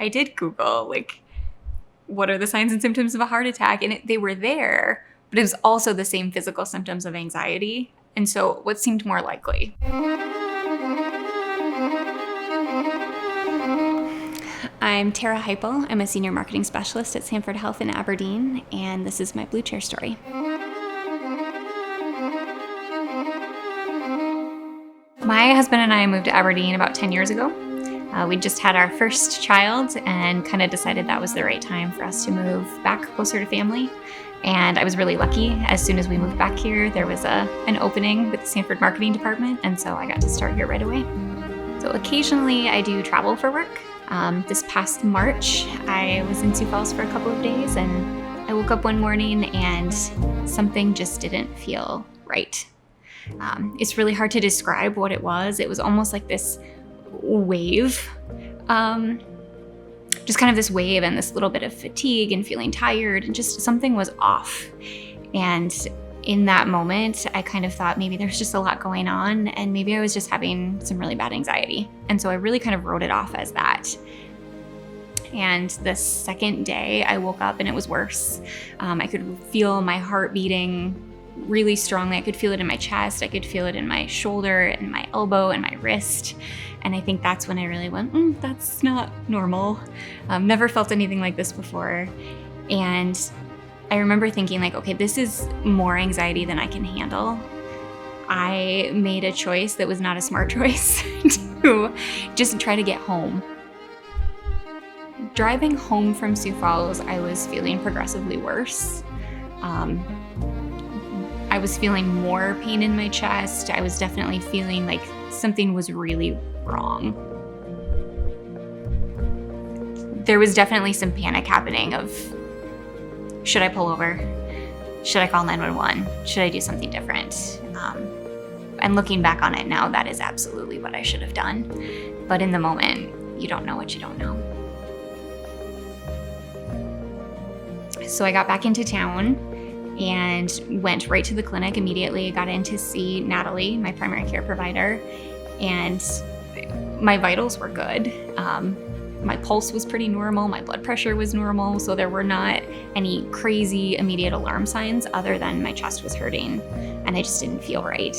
I did Google, like, what are the signs and symptoms of a heart attack? And they were there, but it was also the same physical symptoms of anxiety. And so what seemed more likely? I'm Tara Heipel. I'm a senior marketing specialist at Sanford Health in Aberdeen, and this is my Blue Chair story. My husband and I moved to Aberdeen about 10 years ago. We just had our first child and kind of decided that was the right time for us to move back closer to family. And I was really lucky. As soon as we moved back here, there was an opening with the Sanford marketing department, and so I got to start here right away. So occasionally I do travel for work. This past March, I was in Sioux Falls for a couple of days, and I woke up one morning and something just didn't feel right. It's really hard to describe what it was. It was almost like this wave, just kind of this wave and this little bit of fatigue and feeling tired, and just something was off. And in that moment, I kind of thought maybe there's just a lot going on, and maybe I was just having some really bad anxiety. And so I really kind of wrote it off as that. And the second day I woke up and it was worse. I could feel my heart beating really strongly. I could feel it in my chest. I could feel it in my shoulder and my elbow and my wrist. And I think that's when I really went, that's not normal. Never felt anything like this before. And I remember thinking like, okay, this is more anxiety than I can handle. I made a choice that was not a smart choice to just try to get home. Driving home from Sioux Falls, I was feeling progressively worse. I was feeling more pain in my chest. I was definitely feeling like something was really wrong. There was definitely some panic happening of, should I pull over? Should I call 911? Should I do something different? And looking back on it now, that is absolutely what I should have done. But in the moment, you don't know what you don't know. So I got back into town and went right to the clinic immediately. Got in to see Natalie, my primary care provider, and my vitals were good. My pulse was pretty normal, my blood pressure was normal, so there were not any crazy immediate alarm signs other than my chest was hurting and I just didn't feel right.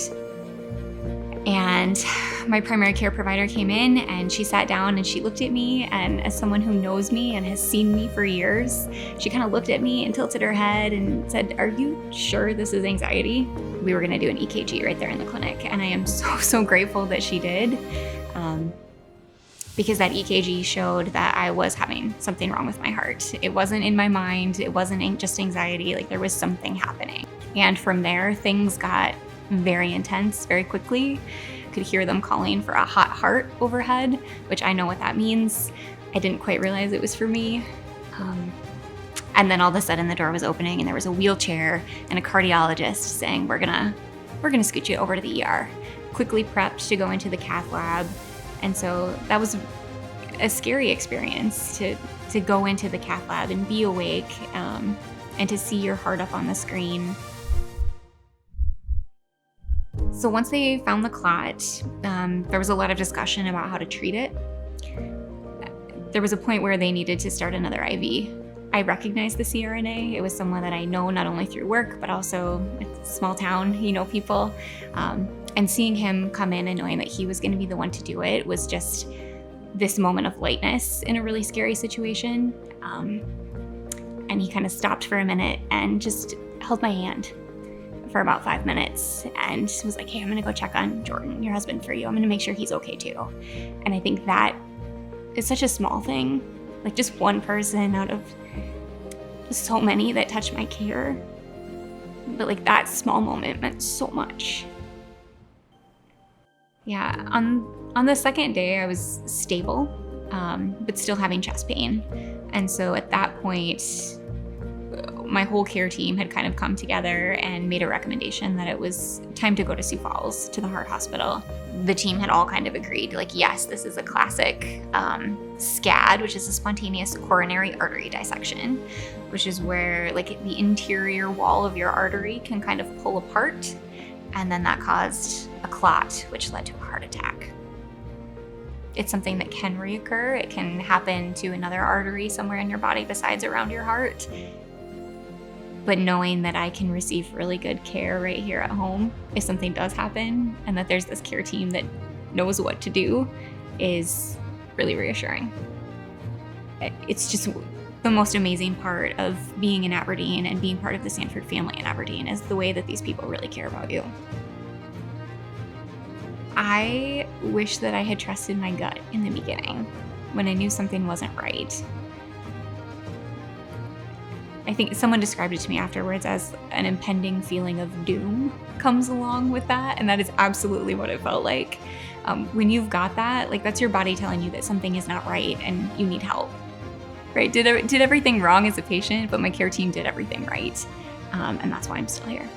And my primary care provider came in and she sat down and she looked at me, and as someone who knows me and has seen me for years, she kind of looked at me and tilted her head and said, "Are you sure this is anxiety?" We were gonna do an EKG right there in the clinic, and I am so grateful that she did, because that EKG showed that I was having something wrong with my heart. It wasn't in my mind, it wasn't just anxiety, like there was something happening. And from there, things got very intense very quickly. Could hear them calling for a hot heart overhead, which I know what that means. I didn't quite realize it was for me. And then all of a sudden the door was opening and there was a wheelchair and a cardiologist saying, we're gonna scoot you over to the ER. Quickly prepped to go into the cath lab. And so that was a scary experience to go into the cath lab and be awake, and to see your heart up on the screen. So once they found the clot, there was a lot of discussion about how to treat it. There was a point where they needed to start another IV. I recognized the CRNA. It was someone that I know not only through work, but also it's a small town, you know people. And seeing him come in and knowing that he was going to be the one to do it was just this moment of lightness in a really scary situation. And he kind of stopped for a minute and just held my hand for about 5 minutes and was like, "Hey, I'm gonna go check on Jordan, your husband, for you. I'm gonna make sure he's okay too." And I think that is such a small thing, like just one person out of so many that touched my care. But like that small moment meant so much. Yeah, on the second day I was stable, but still having chest pain. And so at that point, my whole care team had kind of come together and made a recommendation that it was time to go to Sioux Falls, to the heart hospital. The team had all kind of agreed, like, yes, this is a classic SCAD, which is a spontaneous coronary artery dissection, which is where like the interior wall of your artery can kind of pull apart, and then that caused a clot, which led to a heart attack. It's something that can reoccur. It can happen to another artery somewhere in your body besides around your heart. But knowing that I can receive really good care right here at home if something does happen, and that there's this care team that knows what to do, is really reassuring. It's just the most amazing part of being in Aberdeen and being part of the Sanford family in Aberdeen is the way that these people really care about you. I wish that I had trusted my gut in the beginning when I knew something wasn't right. I think someone described it to me afterwards as an impending feeling of doom comes along with that, and that is absolutely what it felt like. When you've got that, like, that's your body telling you that something is not right and you need help. Right? Did everything wrong as a patient, but my care team did everything right, and that's why I'm still here.